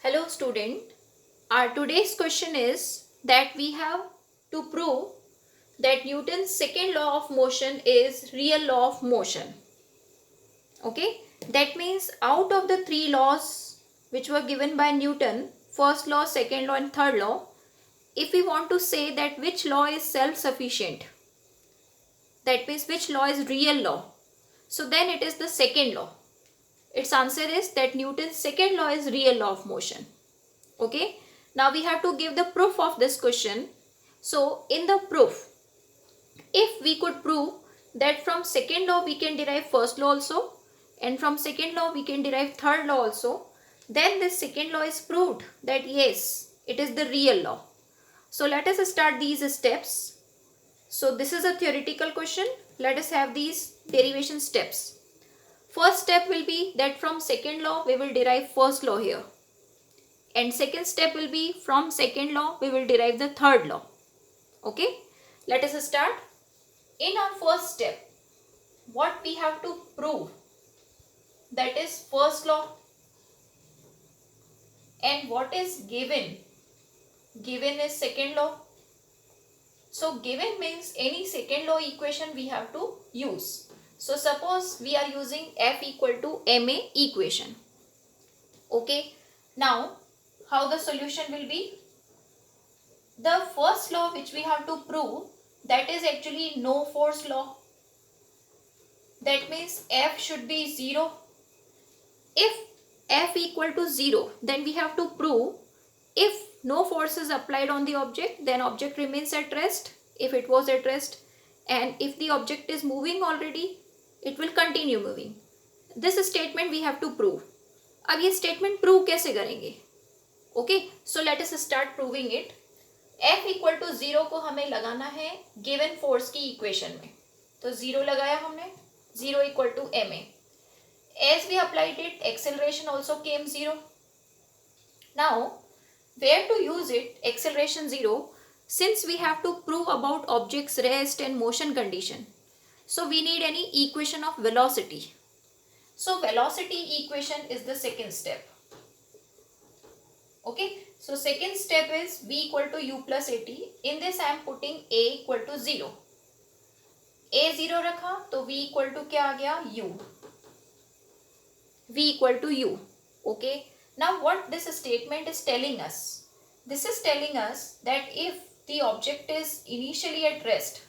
Hello student, our today's question is that we have to prove that Newton's second law of motion is real law of motion. Okay, that means out of the three laws which were given by Newton, first law, second law and third law, if we want to say that which law is self-sufficient, that means which law is real law, so then it is the second law. Its answer is that Newton's second law is real law of motion. Okay, now we have to give the proof of this question. So in the proof, if we could prove that from second law we can derive first law also, and from second law we can derive third law also, then this second law is proved that yes, it is the real law. So let us start these steps. So this is a theoretical question. Let us have these derivation steps. First step will be that from second law we will derive first law here. And second step will be from second law we will derive the third law. Okay, let us start. In our first step, what we have to prove, that is first law, and what is given is second law. So given means any second law equation we have to use. So suppose we are using F equal to ma equation. Okay, now how the solution will be? The first law which we have to prove, that is actually no force law. That means F should be 0. If F equal to 0, then we have to prove if no force is applied on the object, then object remains at rest if it was at rest, and if the object is moving already, it will continue moving. This statement we have to prove. अब ये statement prove कैसे करेंगे? Okay, so let us start proving it. F equal to 0 को हमें लगाना है given force की equation में. तो 0 लगाया हमने, 0 equal to ma. As we applied it, acceleration also came 0. Now, where to use it, acceleration 0, since we have to prove about object's rest and motion condition. So, we need any equation of velocity. So, velocity equation is the second step. Okay, so second step is v equal to u plus at. In this I am putting a equal to 0. a 0 रखा तो v equal to क्या आ गया? u. v equal to u. Okay, now what this statement is telling us? This is telling us that if the object is initially at rest,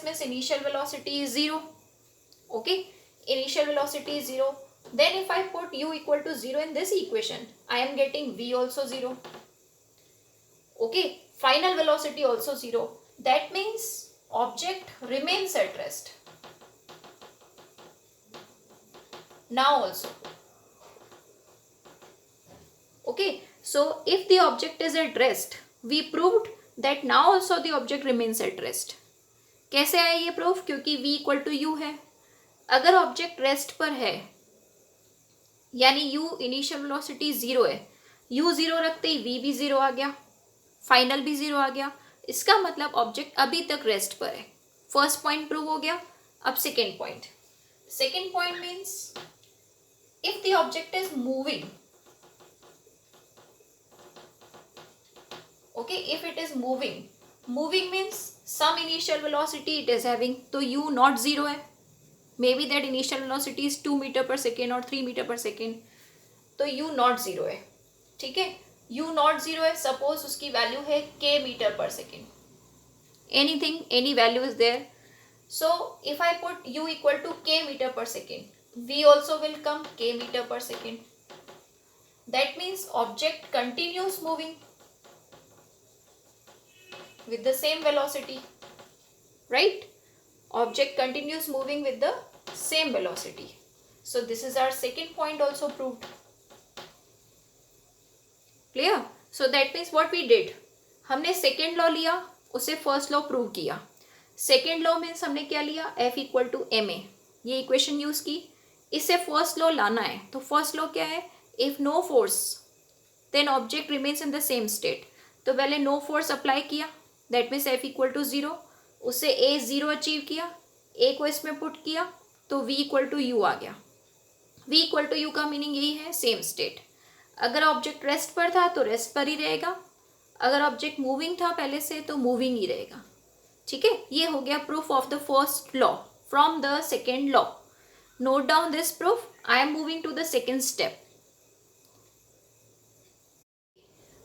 means initial velocity is 0. Okay, initial velocity is 0. Then if I put u equal to 0 in this equation, I am getting v also 0. Okay, final velocity also 0. That means object remains at rest. Now also. Okay, so if the object is at rest, we proved that now also the object remains at rest. कैसे आया ये proof? क्योंकि v equal to u है. अगर object rest पर है, यानी u initial velocity 0 है, u 0 रखते ही v भी 0 आ गया, फाइनल भी 0 आ गया. इसका मतलब ऑब्जेक्ट अभी तक रेस्ट पर है. फर्स्ट पॉइंट प्रूव हो गया. अब second point. Second point means if the object is moving, okay, if it is moving means some initial velocity it is having, तो u not 0 है. Maybe that initial velocity is 2 meter per second or 3 meter per second, तो u not 0 है. ठीक है, u not 0 है. Suppose उसकी value है k metre पर second. Anything, any value is there. So if I put u equal to k meter per second, v also will come k meter per second. That means object continues moving with the same velocity, right? Object continues moving with the same velocity. So this is our second point also proved. Clear? So that means what we did, हमने second law लिया, उसे first law prove किया. Second law means हमने क्या लिया? F equal to ma. ये equation use की. इससे first law लाना है, तो first law क्या है? If no force, then object remains in the same state. तो पहले no force apply किया, that means F equal to 0. उससे a 0 अचीव किया, a को इसमें पुट किया, तो v equal to u आ गया. v इक्वल टू यू का मीनिंग यही है, सेम स्टेट. अगर ऑब्जेक्ट रेस्ट पर था तो रेस्ट पर ही रहेगा, अगर ऑब्जेक्ट मूविंग था पहले से तो मूविंग ही रहेगा. ठीक है, ये हो गया proof of the first law from the second law. Note down this proof. I am moving to the second step.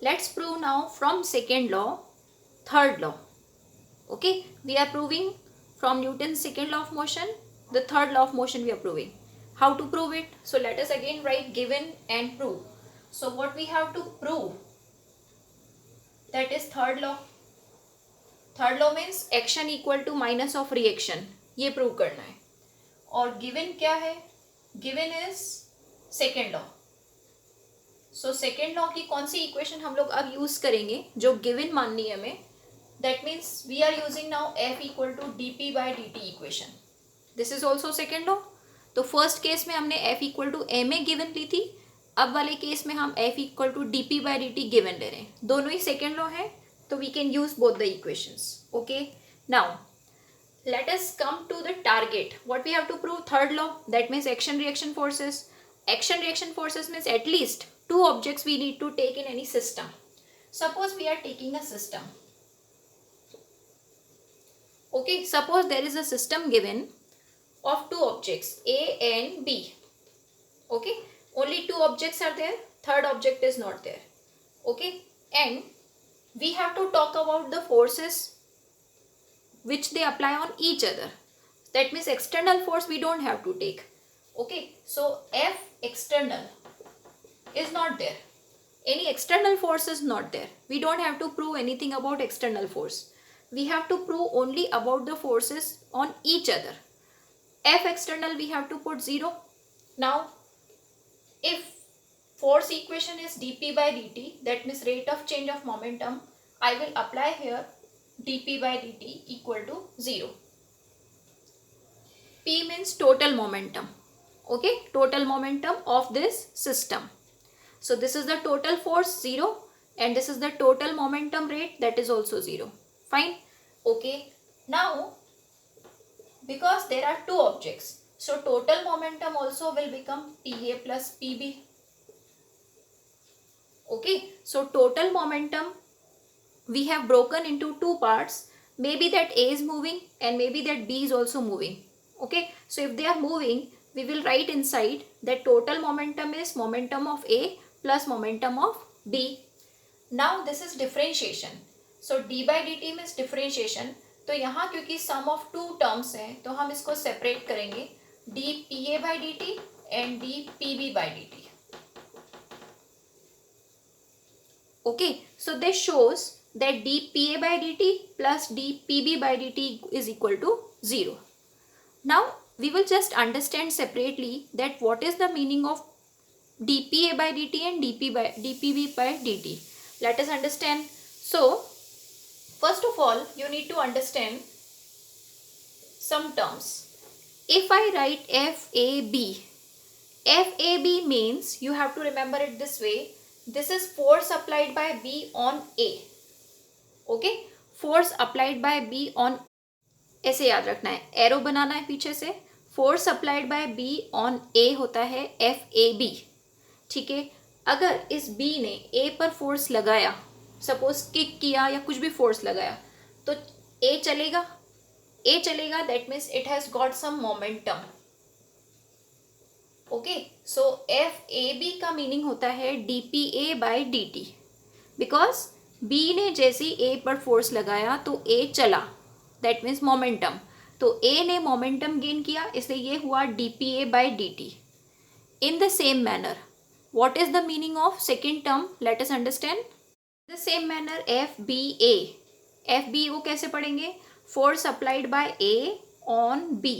Let's prove now from second law, third law. Okay, we are proving from Newton's second law of motion, the third law of motion we are proving. How to prove it? So let us again write given and prove. So what we have to prove, that is third law. Third law means action equal to minus of reaction. ये prove करना है. और given क्या है? Given is second law. So second law की कौन सी equation हम लोग अब यूज करेंगे जो गिवन माननी है हमें. That means we are using now F equal to D P by D T equation. This is also second law. तो फर्स्ट केस में हमने F equal to M A given ली थी, अब वाले केस में हम F equal to D P by D T given ले रहे हैं. दोनों ही सेकेंड लॉ है, तो we can use both the equations. Okay, now let us come to the target. What we have to prove? Third law, that means action reaction forces. Action reaction forces means at least two objects we need to take in any system. Suppose we are taking a system. Okay, suppose there is a system given of two objects A and B. Okay, only two objects are there, third object is not there. Okay, and we have to talk about the forces which they apply on each other. That means external force we don't have to take. Okay, so F external is not there. Any external force is not there. We don't have to prove anything about external force. We have to prove only about the forces on each other. F external we have to put 0. Now, if force equation is dp by dt, that means rate of change of momentum, I will apply here dp by dt equal to 0. P means total momentum. Okay, total momentum of this system. So this is the total force 0 and this is the total momentum rate, that is also 0. Fine. Okay, now because there are two objects, so total momentum also will become PA plus PB. Okay, so total momentum we have broken into two parts. Maybe that A is moving and maybe that B is also moving. Okay, so if they are moving, we will write inside that total momentum is momentum of A plus momentum of B. Now this is differentiation. So d by dt means differentiation. तो यहाँ क्योंकि sum of two terms हैं तो हम इसको separate करेंगे dpa by dt and dpb by dt. Okay, so this shows that dpa by dt plus dpb by dt is equal to 0. Now we will just understand separately that what is the meaning of dpa by dt and dpb by dt. Let us understand. So first of all, you need to understand some terms. If I write FAB, FAB means, you have to remember it this way, this is force applied by B on A. Okay, force applied by B on, ऐसे याद रखना है, arrow बनाना है पीछे से. Force applied by B on A होता है FAB. ठीक है, अगर इस B ने A पर फोर्स लगाया, सपोज किक किया या कुछ भी फोर्स लगाया, तो A चलेगा. A चलेगा, that means it has got some momentum. Okay, so FAB का मीनिंग होता है dpa by dt. Because B ने जैसे A पर फोर्स लगाया तो A चला, दैट मीन्स मोमेंटम. तो A ने मोमेंटम गेन किया, इसलिए ये हुआ dpa by dt. In the same manner, what is the meaning of second term? Let us understand. The same manner FBA. FBA को कैसे पढ़ेंगे? Force applied by A on B.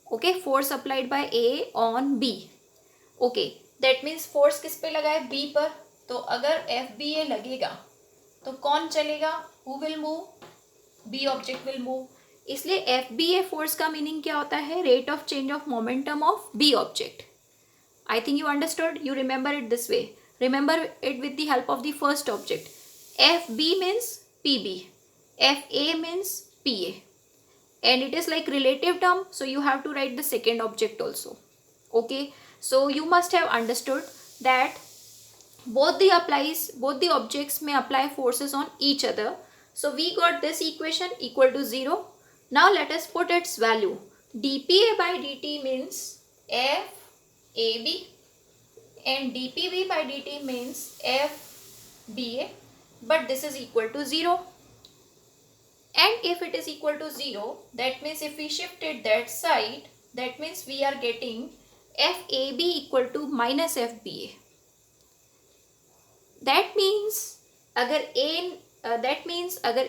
Okay, force applied by A on B. Okay, that means force किस पे लगा है? B पर. तो अगर FBA लगेगा तो कौन चलेगा? Who will move? B object will move. इसलिए FBA force का meaning क्या होता है? Rate of change of momentum of B object. I think you understood. You remember it this way. Remember it with the help of the first object. FB means PB. FA means PA. And it is like relative term. So you have to write the second object also. Okay, so you must have understood that both the objects may apply forces on each other. So we got this equation equal to 0. Now let us put its value. dPA by dt means FAB and dPB by dt means FBA, but this is equal to 0. And if it is equal to 0, that means if we shifted that side, that means we are getting FAB equal to minus FBA. That means अगर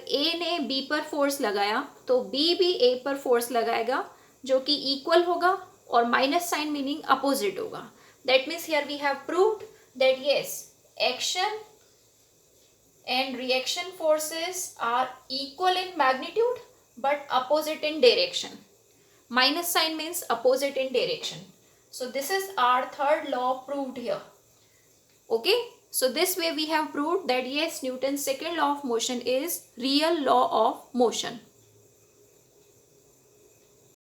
A ने B पर force लगाया तो B भी A पर force लगाएगा, जो कि इक्वल होगा और माइनस साइन मीनिंग अपोजिट होगा. That means here we have proved that yes, action and reaction forces are equal in magnitude but opposite in direction. Minus sign means opposite in direction. So this is our third law proved here. Okay, so this way we have proved that yes, Newton's second law of motion is real law of motion.